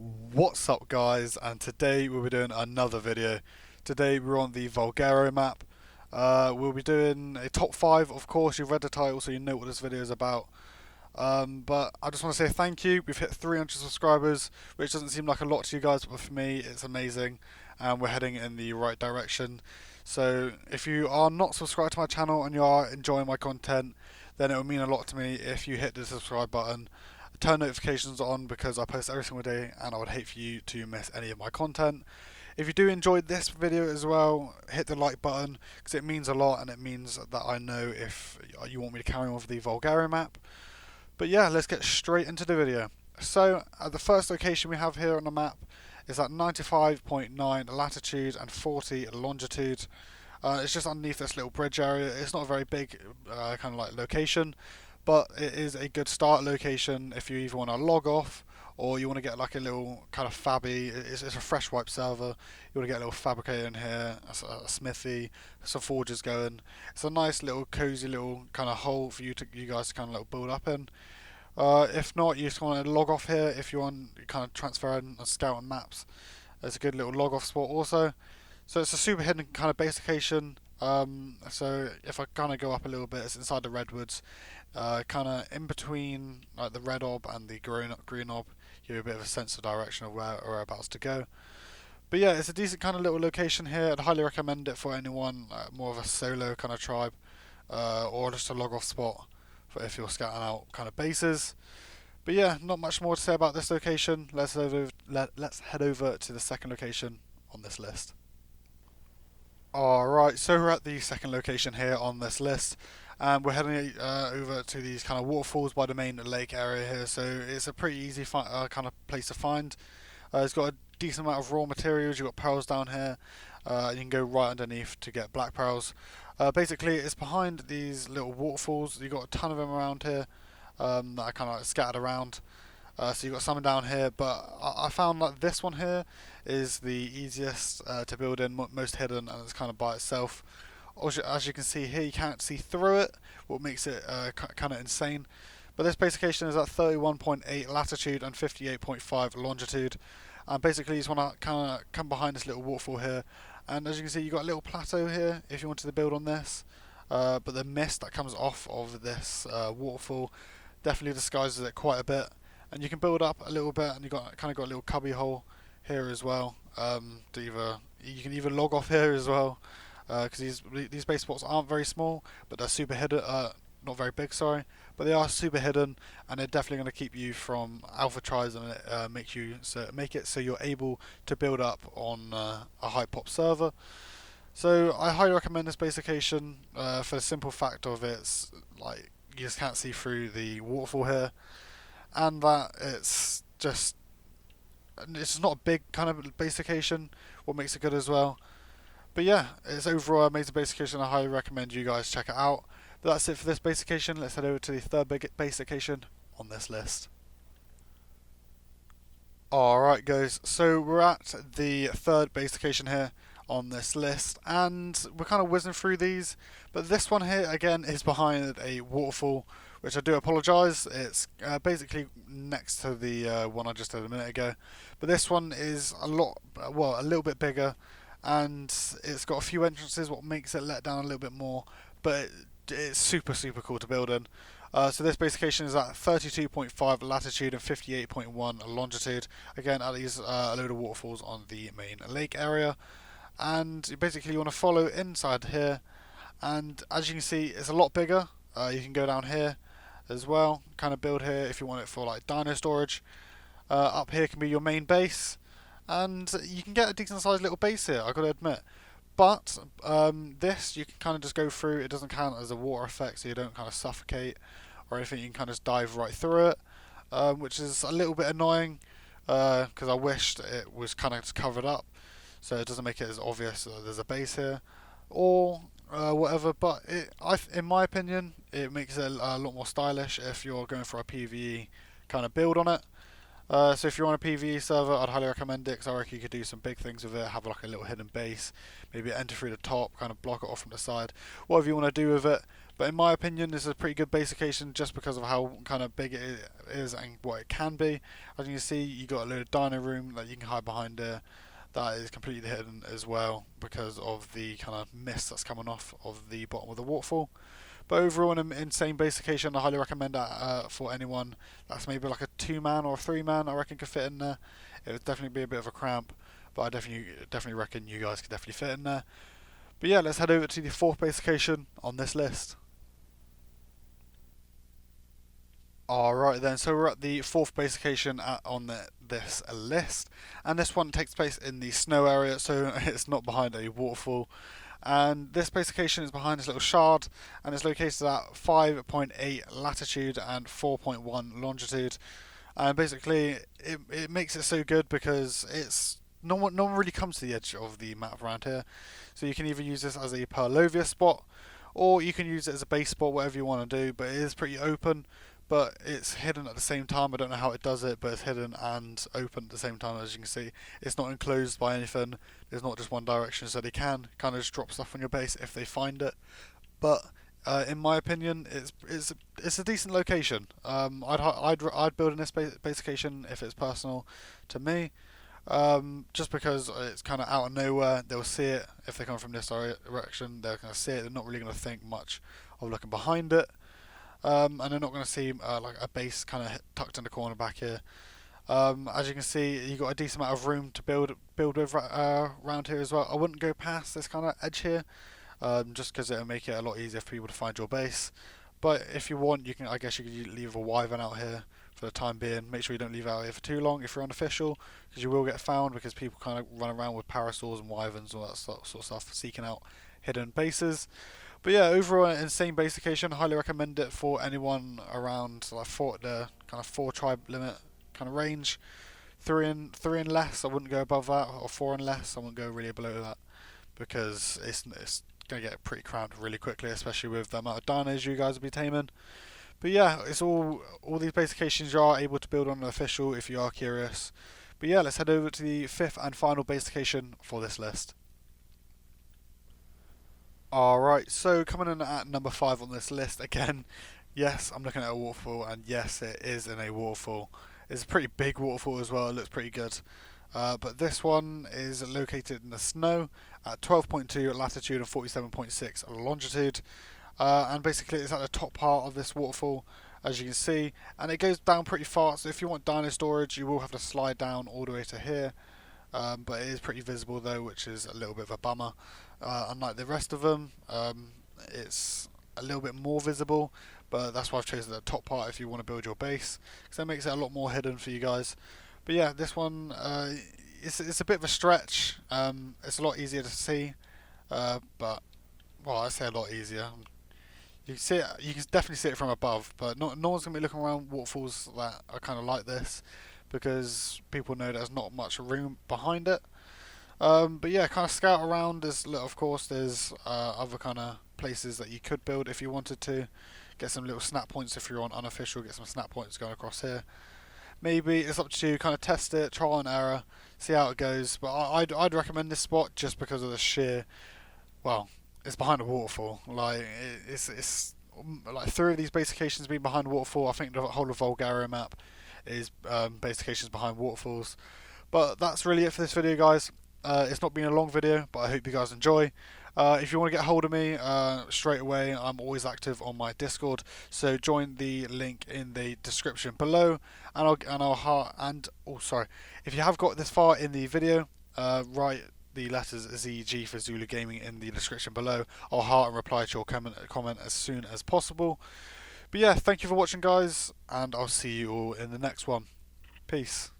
What's up guys, and today we'll be doing another video. Today we're on the Valguero map. We'll be doing a top 5, of course you've read the title so you know what this video is about. But I just want to say thank you. We've hit 300 subscribers, which doesn't seem like a lot to you guys, but for me it's amazing and we're heading in the right direction. So if you are not subscribed to my channel and you are enjoying my content, then it will mean a lot to me if you hit the subscribe button. Turn notifications on because I post every single day and I would hate for you to miss any of my content. If you do enjoy this video as well, hit the like button because it means a lot and it means that I know if you want me to carry on with the Valguero map. But yeah, let's get straight into the video. So the first location we have here on the map is at 95.9 latitude and 40 longitude. It's just underneath this little bridge area. It's not a very big kind of like location, but it is a good start location if you either want to log off or you want to get like a little kind of fabby. It's a fresh wipe server. You want to get a little fabricator in here, a smithy, some forges going. It's a nice little cozy little kind of hole for you guys to kind of like build up in. If not, you just want to log off here if you want kind of transfer and scout on maps. It's a good little log off spot also. So it's a super hidden kind of base location. So if I kind of go up a little bit, it's inside the redwoods, kind of in between like the red ob and the green ob. You have a bit of a sense of direction of whereabouts to go. But yeah, it's a decent kind of little location here. I'd highly recommend it for anyone more of a solo kind of tribe, or just a log off spot for if you're scouting out kind of bases. But yeah, not much more to say about this location. Let's head over to the second location on this list. Alright, so we're at the second location here on this list, and we're heading over to these kind of waterfalls by the main lake area here, so it's a pretty easy kind of place to find. It's got a decent amount of raw materials. You've got pearls down here, you can go right underneath to get black pearls. Basically it's behind these little waterfalls. You've got a ton of them around here that are kind of like scattered around. So you've got some down here, but I found that this one here is the easiest to build in, most hidden, and it's kind of by itself. As you can see here, you can't see through it, what makes it kind of insane. But this base location is at 31.8 latitude and 58.5 longitude. And basically you just want to kind of come behind this little waterfall here. And as you can see, you've got a little plateau here if you wanted to build on this. But the mist that comes off of this waterfall definitely disguises it quite a bit. And you can build up a little bit, and you got a little cubby hole here as well. You can either log off here as well, because these base spots aren't very small, but they're super hidden. Not very big, sorry, but they are super hidden, and they're definitely going to keep you from alpha tries and make it so you're able to build up on a high pop server. So I highly recommend this base location for the simple fact of it's like you just can't see through the waterfall here. And that it's just not a big kind of base location, what makes it good as well. But yeah, it's overall amazing base location. I highly recommend you guys check it out. But that's it for this base location. Let's head over to the third big base location on this list. Alright guys, so we're at the third base location here on this list, and we're kind of whizzing through these, but this one here again is behind a waterfall, which I do apologise. It's basically next to the one I just did a minute ago, but this one is a little bit bigger, and it's got a few entrances, what makes it let down a little bit more, but it's super cool to build in. So this base location is at 32.5 latitude and 58.1 longitude. Again, at these a load of waterfalls on the main lake area. And basically you want to follow inside here, and as you can see it's a lot bigger. You can go down here as well, kind of build here if you want it for like dino storage. Up here can be your main base, and you can get a decent sized little base here, I've got to admit. But this you can kind of just go through. It doesn't count as a water effect, so you don't kind of suffocate or anything. You can kind of just dive right through it, which is a little bit annoying because I wished it was kind of just covered up, so it doesn't make it as obvious that there's a base here or whatever. But in my opinion, it makes it a lot more stylish if you're going for a PvE kind of build on it. So if you're on a PvE server, I'd highly recommend it because I reckon you could do some big things with it. Have like a little hidden base, maybe enter through the top, kind of block it off from the side, whatever you want to do with it. But in my opinion, this is a pretty good base location just because of how kind of big it is and what it can be. As you can see, you got a little dino room that you can hide behind there. That is completely hidden as well because of the kind of mist that's coming off of the bottom of the waterfall. But overall, an insane base occasion. I highly recommend that for anyone that's maybe like a 2-man or a 3-man. I reckon could fit in there. It would definitely be a bit of a cramp, but I definitely reckon you guys could definitely fit in there. But yeah, let's head over to the fourth base occasion on this list. Alright then, so we're at the fourth base occasion on this list, and this one takes place in the snow area, so it's not behind a waterfall. And this base location is behind this little shard, and it's located at 5.8 latitude and 4.1 longitude. And basically, it makes it so good because it's no one really comes to the edge of the map around here. So you can either use this as a Perlovia spot, or you can use it as a base spot, whatever you want to do. But it is pretty open, but it's hidden at the same time. I don't know how it does it, but it's hidden and open at the same time. As you can see, it's not enclosed by anything. There's not just one direction, so they can kind of just drop stuff on your base if they find it. But in my opinion, it's a decent location. I'd build in this base location if it's personal to me. Just because it's kind of out of nowhere. They'll see it if they come from this direction. They're going to see it. They're not really going to think much of looking behind it. And they're not going to see like a base kind of tucked in the corner back here. As you can see, you've got a decent amount of room to build with around here as well. I wouldn't go past this kind of edge here, just because it'll make it a lot easier for people to find your base. But if you want, you can. I guess you could leave a wyvern out here for the time being. Make sure you don't leave it out here for too long if you're unofficial, because you will get found because people kind of run around with parasols and wyverns and all that sort of stuff, seeking out hidden bases. But yeah, overall, an insane base location. Highly recommend it for anyone around like the kind of 4 tribe limit kind of range. Three and less, I wouldn't go above that, or 4 and less, I wouldn't go really below that because it's gonna get pretty cramped really quickly, especially with the amount of dinos you guys will be taming. But yeah, it's all these base locations you are able to build on an official if you are curious. But yeah, let's head over to the fifth and final base location for this list. Alright, so coming in at number 5 on this list again, yes, I'm looking at a waterfall, and yes, it is in a waterfall. It's a pretty big waterfall as well, it looks pretty good. But this one is located in the snow at 12.2 latitude and 47.6 longitude. And basically it's at the top part of this waterfall, as you can see, and it goes down pretty far, so if you want dino storage you will have to slide down all the way to here. But it is pretty visible though, which is a little bit of a bummer. Unlike the rest of them, it's a little bit more visible, but that's why I've chosen the top part if you want to build your base, because that makes it a lot more hidden for you guys. But yeah, this one, it's a bit of a stretch. It's a lot easier to see, but well, I say a lot easier. You can see it, you can definitely see it from above, but no one's gonna be looking around waterfalls that are kind of like this, because people know there's not much room behind it. But yeah, kind of scout around. Of course, there's other kind of places that you could build if you wanted to. Get some little snap points if you're on unofficial. Get some snap points going across here. Maybe it's up to you. Kind of test it, trial and error, see how it goes. But I'd recommend this spot just because of the sheer. Well, it's behind a waterfall. Like it's like 3 of these base locations being behind a waterfall. I think the whole of Valguero map is base locations behind waterfalls. But that's really it for this video, guys. It's not been a long video, but I hope you guys enjoy. If you want to get hold of me straight away, I'm always active on my Discord, so join the link in the description below. If you have got this far in the video, write the letters ZG for Zulu Gaming in the description below. I'll heart and reply to your comment as soon as possible. But yeah, thank you for watching, guys, and I'll see you all in the next one. Peace.